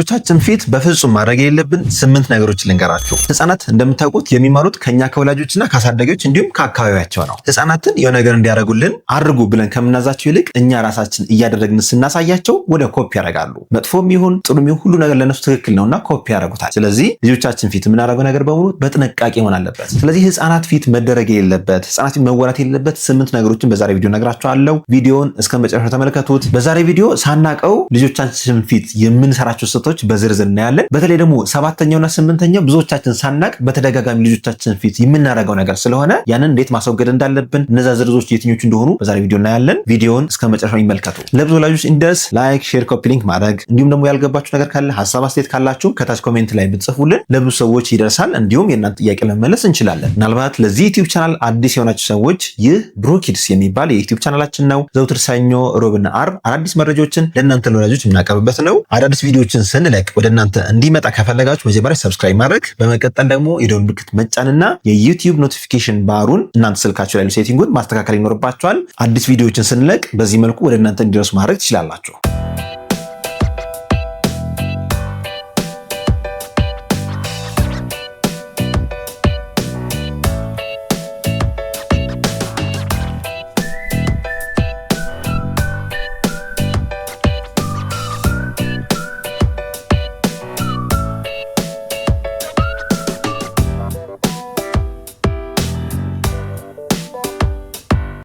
ልጆቻችን ፊት በፍጹም ማድረግ የሌለብን 8 ነገሮች ልንገራችሁ። ህፃናት እንደምታውቁት የሚማሩት ከኛ ከወላጆችና ከአሳዳጊዎች እንዲሁም ከአካባቢያቸው ነው። ህፃናትን የሆነ ነገር እንዲያደርጉልን አድርጉ ብለን ከምናዛቸው ይልቅ እኛ ራሳችን እያደረግን ስናሳያቸው ወደ ኮፒ ያደርጋሉ። መጥፎም ይሁን ጥሩም ይሁን ሁሉ ነገር ለነሱ ትክክል ነውና ኮፒ ያደርጉታል። ስለዚህ ልጆቻችን ፊት የምናደርገው ነገር በሙሉ በጥንቃቄ መሆን አለበት። ስለዚህ ህፃናት ፊት መደረግ የሌለበት ህፃናት ፊት መወራት የሌለበት 8 ነገሮችን በዛሬ ቪዲዮ ነግራችኋለሁ። ቪዲዮውን እስከ መጨረሻው ተመልከቱት። በዛሬ ቪዲዮ ሳናቀው ልጆቻችን ፊት የምንሰራቸው ስህተቶች በዝርዝር እናያለን። በተለይ ደግሞ 7ኛውና 8ኛው ብዙዎቻችን ሳናቅ በተደጋጋሚ ልጆቻችን ፊት የምናደርገው ነገር ስለሆነ ያንን እንዴት ማስወገድ እንዳለብን እነዛ ዝርዝሮች የትኞቹ እንደሆኑ በዛሬ ቪዲዮ እናያለን። ቪዲዮውን እስከ መጨረሻው ይመልከቱ። ለብዙ ወላጆች እንዲደርስ ላይክ፣ ሼር፣ ኮፒ ሊንክ ማድረግ እንዲሁም ደግሞ ያልገባችሁ ነገር ካለ ሐሳብ አስተያየት ካላችሁ ከታች ኮሜንት ላይ ብትጽፉልን ለብዙ ሰዎች ይደርሳል። እንዲሁም የእናንተ ጥያቄ ለመመለስ እንችላለን። ምናልባት ለዚህ ዩቲዩብ ቻናል አዲስ የሆናችሁ ሰዎች ይህ ብሩ ኪድስ የሚባል የዩቲዩብ ቻናላችን ነው። ዘውትር ሰኞ፣ ሮብና አርብ አዳዲስ መረጃዎችን ለእናንተ ለወላጆች የምናቀርብበት ነው። አዳዲስ ቪዲዮዎችን ስንለቅ ወደ እናንተ እንዲመጣ ከፈለጋችሁ መጀመሪያ ሰብስክራይብ ማድረግ፣ በመቀጠል ደግሞ የደወል ምልክት መጫንና የዩቲዩብ ኖቲፊኬሽን ባሩን እናንተ ስልካችሁ ላይ ሴቲንጉን ማስተካከል ይኖርባችኋል። አዲስ ቪዲዮዎችን ስንለቅ በዚህ መልኩ ወደ እናንተ እንዲደርሱ ማድረግ ትችላላችሁ።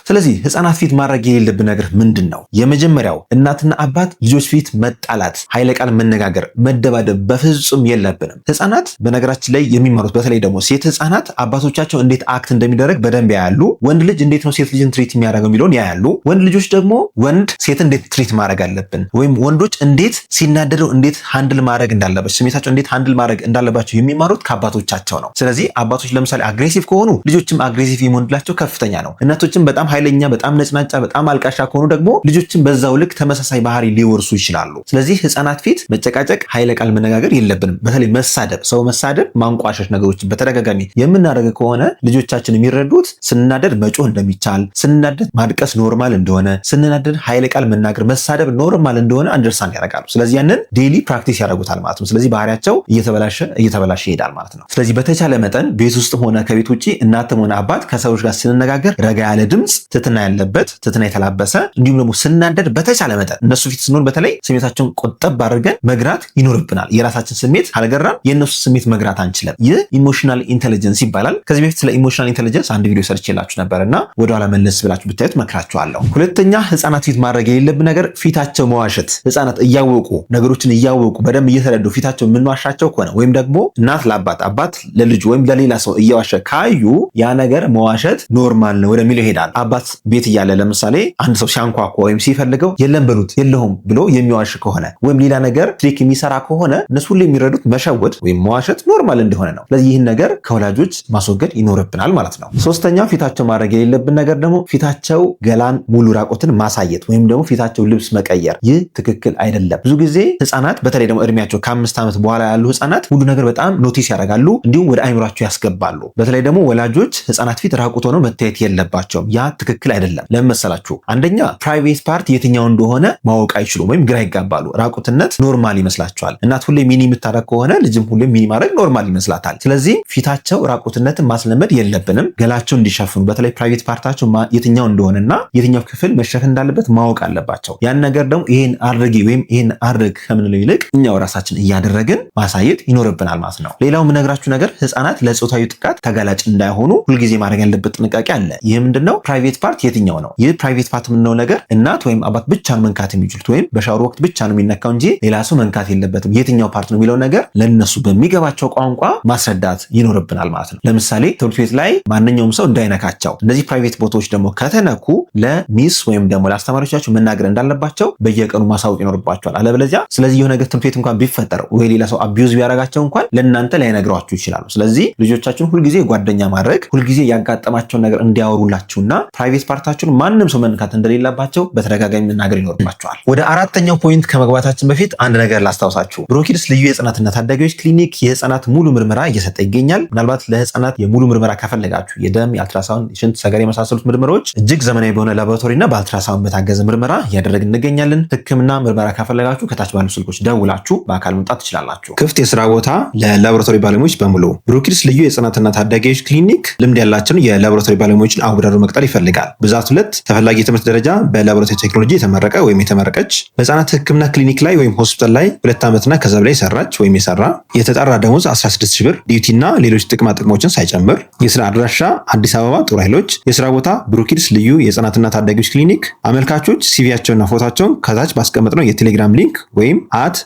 ስለዚህ ህፃናት ፊት ማድረግ የሌለብን ነገር ምንድን ነው? የመጀመሪያው እናትና አባት ልጆች ፊት መጣላት፣ ኃይለ ቃል መነጋገር፣ መደባደብ በፍጹም የለብንም። ህፃናት በነገራችን ላይ የሚማሩት በተለይ ደግሞ ሴት ህፃናት አባቶቻቸው እንዴት አክት እንደሚደረግ በደንብ ያያሉ። ወንድ ልጅ እንዴት ነው ሴት ልጅን ትሪት የሚያደርገው የሚለውን ያያሉ። ወንድ ልጆች ደግሞ ወንድ ሴት እንዴት ትሪት ማድረግ አለብን ወይም ወንዶች እንዴት ሲናደደው እንዴት ሃንድል ማድረግ እንዳለባቸው ስሜታቸው እንዴት ሃንድል ማድረግ እንዳለባቸው የሚማሩት ከአባቶቻቸው ነው። ስለዚህ አባቶች ለምሳሌ አግሬሲቭ ከሆኑ ልጆችም አግሬሲቭ የመሆንላቸው ከፍተኛ ነው። እናቶችም በጣም ኃይለኛ በጣም ነጭናጫ በጣም አልቃሻ ከሆኑ ደግሞ ልጆችን በዛው ልክ ተመሳሳይ ባህሪ ሊወርሱ ይችላሉ። ስለዚህ ህፃናት ፊት መጨቃጨቅ፣ ኃይለ ቃል መነጋገር የለብንም። በተለይ መሳደብ፣ ሰው መሳደብ፣ ማንቋሸሽ ነገሮችን በተደጋጋሚ የምናደርግ ከሆነ ልጆቻችን የሚረዱት ስንናደድ መጮህ እንደሚቻል፣ ስንናደድ ማድቀስ ኖርማል እንደሆነ፣ ስንናደድ ኃይለ ቃል መናገር መሳደብ ኖርማል እንደሆነ አንደርስታንድ ያደርጋሉ። ስለዚህ ያንን ዴይሊ ፕራክቲስ ያደርጉታል ማለት ነው። ስለዚህ ባህሪያቸው እየተበላሸ ይሄዳል ማለት ነው። ስለዚህ በተቻለ መጠን ቤት ውስጥ ሆነ ከቤት ውጪ እናትም ሆነ አባት ከሰዎች ጋር ስንነጋገር ረጋ ያለ ድምጽ፣ ትትና ያለበት፣ ትትና የተላበሰ እንዲሁም ደግሞ ስናደድ በተቻለ መጠን እነሱ ፊት ስንሆን በተለይ ስሜታቸውን ቆጠብ አድርገን መግራት ይኖርብናል። የራሳችን ስሜት ካልገራን የእነሱ ስሜት መግራት አንችልም። ይህ ኢሞሽናል ኢንቴሊጀንስ ይባላል። ከዚህ በፊት ስለ ኢሞሽናል ኢንቴሊጀንስ አንድ ቪዲዮ ሰርቼላችሁ ነበርና ወደኋላ መለስ ብላችሁ ብታዩት መክራችኋለሁ። ሁለተኛ ህፃናት ፊት ማድረግ የሌለብን ነገር ፊታቸው መዋሸት። ህፃናት እያወቁ ነገሮችን እያወቁ በደንብ እየተረዱ ፊታቸው የምንዋሻቸው ከሆነ ወይም ደግሞ እናት ለአባት አባት ለልጁ ወይም ለሌላ ሰው እየዋሸ ካዩ ያ ነገር መዋሸት ኖርማል ነው ወደሚለው ይሄዳል። አባት ቤት እያለ ለምሳሌ አንድ ሰው ሲያንኳኳ ወይም ሲፈልገው የለም በሉት የለሁም ብሎ የሚዋሽ ከሆነ ወይም ሌላ ነገር ትሪክ የሚሰራ ከሆነ እነሱ ሁሉ የሚረዱት መሸወድ ወይም መዋሸት ኖርማል እንደሆነ ነው። ስለዚህ ይህን ነገር ከወላጆች ማስወገድ ይኖርብናል ማለት ነው። ሶስተኛው ፊታቸው ማድረግ የሌለብን ነገር ደግሞ ፊታቸው ገላን ሙሉ ራቆትን ማሳየት ወይም ደግሞ ፊታቸው ልብስ መቀየር። ይህ ትክክል አይደለም። ብዙ ጊዜ ህፃናት በተለይ ደግሞ እድሜያቸው ከ5 ዓመት በኋላ ያሉ ህፃናት ሁሉ ነገር በጣም ኖቲስ ያደርጋሉ፣ እንዲሁም ወደ አይምሯቸው ያስገባሉ። በተለይ ደግሞ ወላጆች ህፃናት ፊት ራቁት ሆነው መታየት የለባቸውም። ያ ትክክል አይደለም። ለምን መሰላችሁ? አንደኛ ፕራይቬት ፓርት የትኛው እንደሆነ ማወቅ አይችሉም ወይም ግራ ይጋባሉ። ራቁትነት ኖርማል ይመስላቸዋል። እናት ሁሌ ሚኒ የምታደርግ ከሆነ ልጅም ሁሌ ሚኒ ማድረግ ኖርማል ይመስላታል። ስለዚህ ፊታቸው ራቁትነትን ማስለመድ የለብንም። ገላቸው እንዲሸፍኑ በተለይ ፕራይቬት ፓርታቸው የትኛው እንደሆነና የትኛው ክፍል መሸፈን እንዳለበት ማወቅ አለባቸው። ያን ነገር ደግሞ ይሄን አድርጊ ወይም ይሄን አድርግ ከምንለው ይልቅ እኛው ራሳችን እያደረግን ማሳየት ይኖርብናል ማለት ነው። ሌላው የምነግራችሁ ነገር ህፃናት ለጾታዊ ጥቃት ተጋላጭ እንዳይሆኑ ሁልጊዜ ማድረግ ያለበት ጥንቃቄ አለ። ይህ ምንድነው? ፕራይቬት ፓርት የትኛው ነው? ይህ ፕራይቬት ፓርት የምንለው ነገር እናት ወይም አባት ብቻ ነው መንካት የሚችሉት ወይም በሻወር ወቅት ብቻ ነው የሚነካው እንጂ ሌላ ሰው መንካት የለበትም። የትኛው ፓርት ነው የሚለው ነገር ለነሱ በሚገባቸው ቋንቋ ማስረዳት ይኖርብናል ማለት ነው። ለምሳሌ ትምህርት ቤት ላይ ማንኛውም ሰው እንዳይነካቸው፣ እነዚህ ፕራይቬት ቦታዎች ደግሞ ከተነኩ ለሚስ ወይም ደግሞ ለአስተማሪዎቻቸው መናገር እንዳለባቸው በየቀኑ ማሳወቅ ይኖርባቸዋል። አለበለዚያ ስለዚህ የሆነ ነገር ትምህርት ቤት እንኳን ቢፈጠር ወይ ሌላ ሰው አቢዩዝ ቢያደርጋቸው እንኳን ለእናንተ ላይነግሯችሁ ይችላሉ። ስለዚህ ልጆቻችሁን ሁልጊዜ ጓደኛ ማድረግ፣ ሁልጊዜ ያጋጠማቸውን ነገር እንዲያወሩላችሁና ፕራይቬት ፓርታቸውን ማንም ሰው መንካት እንደሌለባቸው በተደጋጋሚ መናገር ይኖርባቸዋል። ወደ አራተኛው ፖይንት ከመግባታችን በፊት አንድ ነገር ላስታውሳችሁ። ብሩኪድስ ልዩ የህፃናትና ታዳጊዎች ክሊኒክ የህፃናት ሙሉ ምርመራ እየሰጠ ይገኛል። ምናልባት ለህፃናት የሙሉ ምርመራ ከፈለጋችሁ የደም፣ የአልትራሳውንድ፣ የሽንት፣ ሰገራ የመሳሰሉት ምርመራዎች እጅግ ዘመናዊ በሆነ ላቦራቶሪና በአልትራሳውንድ በታገዘ ምርመራ እያደረግን እንገኛለን። ህክምና ምርመራ ከፈለጋችሁ ከታች ባሉ ስልኮች ደውላችሁ በአካል መምጣት ትችላላችሁ። ክፍት የስራ ቦታ ለላቦራቶሪ ባለሙያዎች በሙሉ። ብሩኪድስ ልዩ የህፃናትና ታዳጊዎች ክሊኒክ ልምድ ያላቸውን የላቦራቶሪ ባለሙያዎችን አወዳድሮ መቅጠር ይፈልጋል። ብዛት 2 ተፈላጊ የትምህርት ደረጃ በላቦራቶሪ ቴክኖሎጂ የተመረቀ ወይም የተመረቀች፣ በህፃናት ህክምና ክሊኒክ ላይ ወይም ሆስፒታል ላይ 2 ዓመትና ከዛ በላይ የሰራች ወይም የሰራ፣ የተጣራ ደሞዝ 16,000 ብር፣ ዲዩቲ እና ሌሎች ጥቅማ ጥቅሞችን ሳይጨምር። የስራ አድራሻ አዲስ አበባ ጦር ኃይሎች። የስራ ቦታ ብሩኪድስ ልዩ የህፃናትና ታዳጊዎች ክሊኒክ። አመልካቾች ሲቪያቸውና ፎቶቸውን ከታች ባስቀመጥነው የቴሌግራም ሊንክ ወይም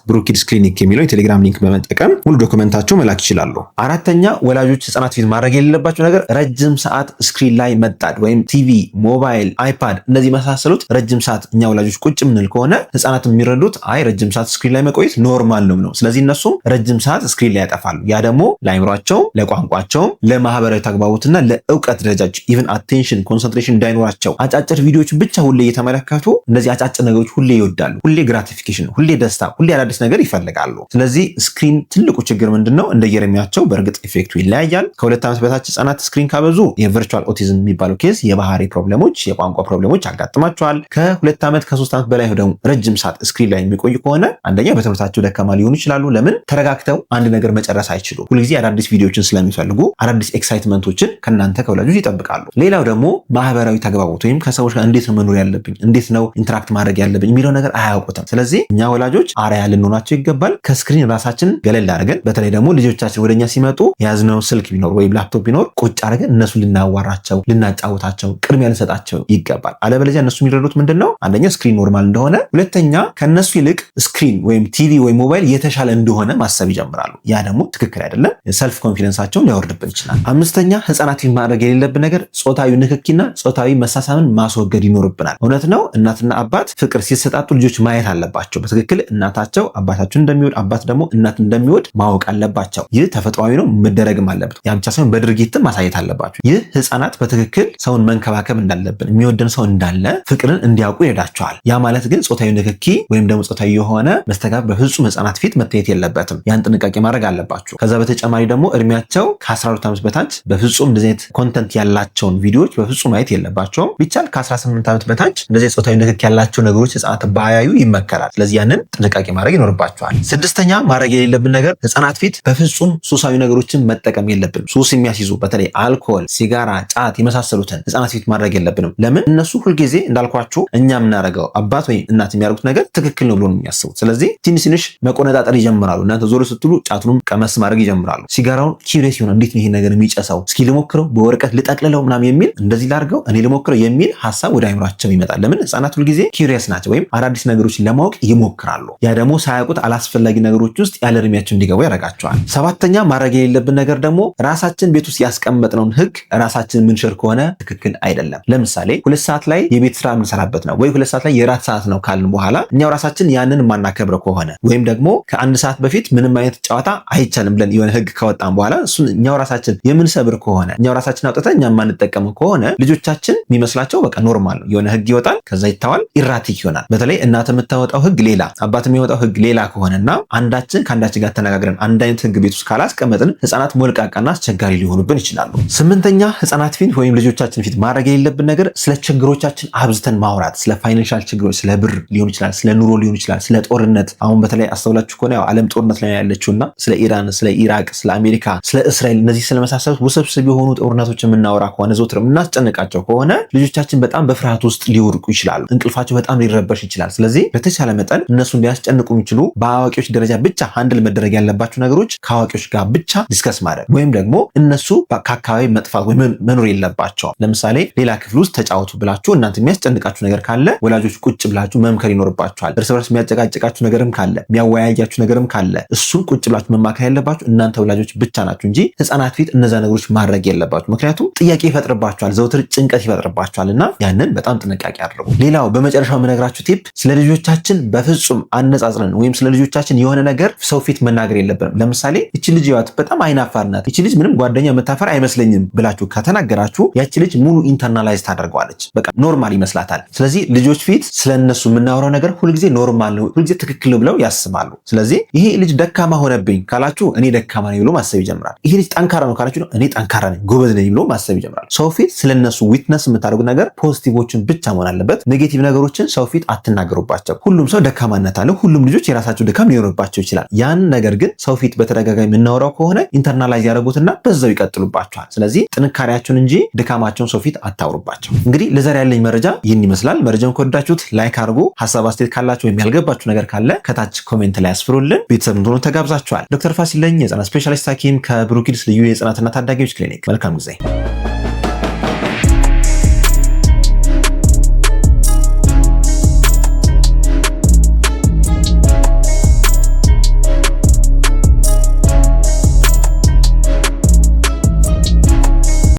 @ብሩኪድስ ክሊኒክ የሚለው የቴሌግራም ሊንክ በመጠቀም ሙሉ ዶክመንታቸው መላክ ይችላሉ። አራተኛ ወላጆች ህፃናት ፊት ማድረግ የሌለባቸው ነገር ረጅም ሰዓት ስክሪን ላይ መጣድ ወይም ቲቪ፣ ሞባይል፣ አይፓድ እነዚህ መሳሰሉት ረጅም ሰዓት እኛ ወላጆች ቁጭ ምንል ከሆነ ህፃናት የሚረዱት አይ ረጅም ሰዓት ስክሪን ላይ መቆየት ኖርማል ነው። ስለዚህ እነሱም ረጅም ሰዓት ስክሪን ላይ ያጠፋሉ። ያ ደግሞ ለአይምሯቸው፣ ለቋንቋቸውም፣ ለማህበራዊ ተግባቦትና ለእውቀት ደረጃቸው ኢቭን አቴንሽን ኮንሰንትሬሽን እንዳይኖራቸው አጫጭር ቪዲዮዎች ብቻ ሁሌ እየተመለከቱ እነዚህ አጫጭር ነገሮች ሁሌ ይወዳሉ። ሁሌ ግራቲፊኬሽን፣ ሁሌ ደስታ፣ ሁሌ አዳዲስ ነገር ይፈልጋሉ። ስለዚህ ስክሪን ትልቁ ችግር ምንድነው? እንደየእድሜያቸው በእርግጥ ኢፌክቱ ይለያያል። ከ2 ዓመት በታች ህጻናት ስክሪን ካበዙ የቨርቹዋል ኦቲዝም የሚባለው ኬዝ የባህሪ ፕሮብሌሞች፣ የቋንቋ ፕሮብሌሞች ያጋጥማቸዋል። ከ2 ዓመት ከ3 ዓመት በላይ ደግሞ ረጅም ሰዓት ስክሪን ላይ የሚቆዩ ከሆነ አንደኛ በትምህርታቸው ደካማ ሊሆኑ ይችላሉ። ለምን? ተረጋግተው አንድ ነገር መጨረስ አይችሉም። ሁልጊዜ አዳዲስ ቪዲዮዎችን ስለሚፈልጉ አዳዲስ ኤክሳይትመንቶችን ከእናንተ ከወላጆች ይጠብቃሉ። ሌላው ደግሞ ማህበራዊ ተግባቦት ወይም ከሰዎች ጋር እንዴት ነው መኖር ያለብኝ፣ እንዴት ነው ኢንተራክት ማድረግ ያለብኝ የሚለው ነገር አያውቁትም። ስለዚህ እኛ ወላጆች አርአያ ልንሆናቸው ይገባል። ከስክሪን ራሳችን ገለል አድርገን በተለይ ደግሞ ልጆቻችን ወደኛ ሲመጡ የያዝነው ስልክ ቢኖር ወይም ላፕቶፕ ቢኖር ቁጭ አድርገን እነሱ ልናዋራቸው፣ ልናጫውታቸው፣ ቅድሚያ ልንሰጣቸው ይገባል። አለበለዚያ እነሱ የሚረዱት ምንድነው? አንደኛ ስክሪን ኖርማል እንደሆነ፣ ሁለተኛ ከነሱ ይልቅ ስክሪን ወይም ቲቪ ወይም ሞባይል የተሻለ እንደሆነ ማሰብ ይጀምራሉ። ያ ደግሞ ትክክል አይደለም። ሰልፍ ኮንፊደንሳቸውን ሊያወርድብን ይችላል። አምስተኛ ህፃናት ማድረግ የሌለብን ነገር ጾታዊ ንክኪና ጾታዊ መሳሳምን ማስወገድ ይኖርብናል። እውነት ነው፣ እናትና አባት ፍቅር ሲሰጣጡ ልጆች ማየት አለባቸው። በትክክል እናታቸው አባታቸውን እንደሚወድ፣ አባት ደግሞ እናት እንደሚወድ ማወቅ አለባቸው። ይህ ተፈጥሯዊ ነው፣ መደረግም አለበት። ያ ብቻ ሳይሆን በድርጊትም ማሳየት አለባቸው። ይህ ህፃናት በትክክል ሰውን መንከባከብ እንዳለብን፣ የሚወደን ሰው እንዳለ ፍቅርን እንዲያውቁ ይረዳቸዋል። ያ ማለት ግን ጾታዊ ንክኪ ወይም ደግሞ ጾታዊ የሆነ መስተጋብር በፍጹም ህፃናት ፊት መታየት የለበትም። ያን ጥንቃቄ ማድረግ አለባቸው። ከዛ በተጨማሪ ደግሞ እድሜያቸው ከ12 ዓመት በታች በፍጹም እንደዚህ አይነት ኮንተንት ያላቸውን ቪዲዮዎች በፍጹም ማየት የለባቸውም። ቢቻል ከ18 ዓመት በታች እንደዚህ ጾታዊ ንክኪ ያላቸው ነገሮች ህፃናት ባያዩ ይመከራል። ስለዚህ ያንን ጥንቃቄ ማድረግ ይኖርባቸዋል። ስድስተኛ ማድረግ የሌለብን ነገር ህፃናት ፊት በፍጹም ሱሳዊ ነገሮችን መጠቀም የለብንም። ሱስ የሚያስይዙ በተለይ አልኮል፣ ሲጋራ፣ ጫት የመሳሰሉትን ህፃናት ፊት ማድረግ የለብንም። ለምን? እነሱ ሁልጊዜ እንዳልኳችሁ እኛ የምናደርገው አባት ወይም እናት የሚያደርጉት ነገር ትክክል ነው ብሎ ነው የሚያስቡት። ስለዚህ ትንሽ መቆነጣጠር ይጀምራሉ። እናንተ ዞር ስትሉ ጫቱንም ቀመስ ማድረግ ይጀምራሉ። ሲጋራውን ኪሪየስ ይሆናል። እንዴት ነው ይሄ ነገር የሚጨሰው? እስኪ ልሞክረው፣ በወረቀት ልጠቅልለው ምናምን የሚል እንደዚህ ላድርገው፣ እኔ ልሞክረው የሚል ሀሳብ ወደ አይምሯቸው ይመጣል። ለምን? ህፃናት ሁልጊዜ ኪሪየስ ናቸው ወይም አዳዲስ ነገሮችን ለማወቅ ይሞክራሉ። ያ ደግሞ ሳያውቁት አላስፈላጊ ነገሮች ውስጥ ያለ እድሜያቸው እንዲገቡ ያደርጋቸዋል። ሰባተኛ ማድረግ የሌለብን ነገር ደግሞ ራሳችን ቤት ውስጥ ያስቀመጥነውን ህግ ራሳችን ምንሽር ከሆነ ትክክል አይደለም። ለምሳሌ 2 ሰዓት ላይ የቤት ስራ የምንሰራበት ነው ወይ 2 ሰዓት ላይ የራት ሰዓት ነው ካልን በኋላ እኛው ራሳችን ያንን የማናከብረው ከሆነ ወይም ደግሞ ከ1 ሰዓት በፊት ምንም አይነት ጨዋታ አይቻልም ብለን የሆነ ህግ ካወጣን በኋላ እሱን እኛው ራሳችን የምንሰብር ከሆነ እኛው ራሳችን አውጥተን እኛ የማንጠቀመው ከሆነ ልጆቻችን የሚመስላቸው በቃ ኖርማል ነው። የሆነ ህግ ይወጣል፣ ከዛ ይታዋል፣ ኢራቲክ ይሆናል። በተለይ እናት የምታወጣው ህግ ሌላ፣ አባት የሚወጣው ህግ ሌላ ከሆነና አንዳችን ከአንዳችን ጋር ተነጋግረን አንድ አይነት ህግ ቤት ውስጥ ካላስቀመጥን ህፃናት ሞልቃቃና አስቸጋሪ ሊሆኑብን ይችላሉ። 8ኛ ህፃናት ፊት ወይም ልጆቻችን ፊት ማድረግ የሌለብን ነገር ስለ ችግሮቻችን አብዝተን ማውራት፣ ስለ ፋይናንሻል ችግሮች፣ ስለ ብር ሊሆን ይችላል፣ ስለ ኑሮ ሊሆን ይችላል፣ ስለ ጦርነት። አሁን በተለይ አስተውላችሁ ከሆነ ያው ዓለም ጦርነት ላይ ያለችውና ስለ ኢራን፣ ስለ ኢራቅ፣ ስለ አሜሪካ፣ ስለ እስራኤል እነዚህ ስለመሳሰሉት ውስብስብ የሆኑ ጦርነቶች የምናወራ ከሆነ ዘውትር የምናስጨንቃቸው ከሆነ ልጆቻችን በጣም በፍርሃት ውስጥ ሊወድቁ ይችላሉ። እንቅልፋቸው በጣም ሊረበሽ ይችላል። ስለዚህ በተቻለ መጠን እነሱን ሊያስጨንቁ የሚችሉ በአዋቂዎች ደረጃ ብቻ ሃንድል መደረግ ያለባቸው ነገሮች ከአዋቂዎች ጋር ብቻ ዲስከስ ማድረግ ወይም ደግሞ እነሱ ከአካባቢ መጥፋት ወይም መኖር የለባቸውም። ለምሳሌ ሌላ ክፍል ውስጥ ተጫወቱ ብላችሁ እናንተ የሚያስጨንቃችሁ ነገር ካለ ወላጆች ቁጭ ብላችሁ መምከር ይኖርባችኋል። እርስ በርስ የሚያጨቃጭቃችሁ ነገርም ካለ የሚያወያያችሁ ነገርም ካለ እሱን ቁጭ ብላችሁ መማከር ያለባችሁ እናንተ ወላጆች ብቻ ናችሁ እንጂ ህፃናት ፊት እነዛ ነገሮች ማድረግ የለባችሁ። ምክንያቱም ጥያቄ ይፈጥርባችኋል፣ ዘውትር ጭንቀት ይፈጥርባችኋል እና ያንን በጣም ጥንቃቄ አድርጉ። ሌላው በመጨረሻው የምነግራችሁ ቲፕ ስለ ልጆቻችን በፍጹም አነጻጽረን ወይም ስለ ልጆቻችን የሆነ ነገር ሰው ፊት መናገር የለብንም። ለምሳሌ እቺ ልጅ ይዋት በጣም አይናፋር ናት፣ እቺ ልጅ ምንም ጓደኛ የምታፈር አይመስለኝም ብላችሁ ከተናገራችሁ ያቺ ልጅ ሙሉ ኢንተርኔት ኢንተርናላይዝ ታደርገዋለች። በቃ ኖርማል ይመስላታል። ስለዚህ ልጆች ፊት ስለነሱ የምናወራው ነገር ሁልጊዜ ኖርማል ነው፣ ሁልጊዜ ትክክል ብለው ያስባሉ። ስለዚህ ይሄ ልጅ ደካማ ሆነብኝ ካላችሁ እኔ ደካማ ነኝ ብሎ ማሰብ ይጀምራል። ይሄ ልጅ ጠንካራ ነው ካላችሁ እኔ ጠንካራ ነኝ ጎበዝ ነኝ ብሎ ማሰብ ይጀምራል። ሰው ፊት ስለነሱ ዊትነስ የምታደርጉት ነገር ፖዚቲቮችን ብቻ መሆን አለበት። ኔጌቲቭ ነገሮችን ሰው ፊት አትናገሩባቸው። ሁሉም ሰው ደካማነት አለ። ሁሉም ልጆች የራሳቸው ድካም ሊኖርባቸው ይችላል። ያን ነገር ግን ሰው ፊት በተደጋጋሚ የምናወራው ከሆነ ኢንተርናላይዝ ያደረጉትና በዛው ይቀጥሉባቸዋል። ስለዚህ ጥንካሬያቸውን እንጂ ድካማቸውን ሰው ፊት አታውሩባቸው። እንግዲህ ለዛሬ ያለኝ መረጃ ይህን ይመስላል። መረጃውን ከወዳችሁት ላይክ አድርጉ። ሀሳብ አስተያየት ካላችሁ ወይም ያልገባችሁ ነገር ካለ ከታች ኮሜንት ላይ አስፍሩልን። ቤተሰብ እንደሆነ ተጋብዛችኋል። ዶክተር ፋሲል ነኝ፣ የህፃናት ስፔሻሊስት ሐኪም ከብሩክ ኪድስ ልዩ የህፃናትና ታዳጊዎች ክሊኒክ። መልካም ጊዜ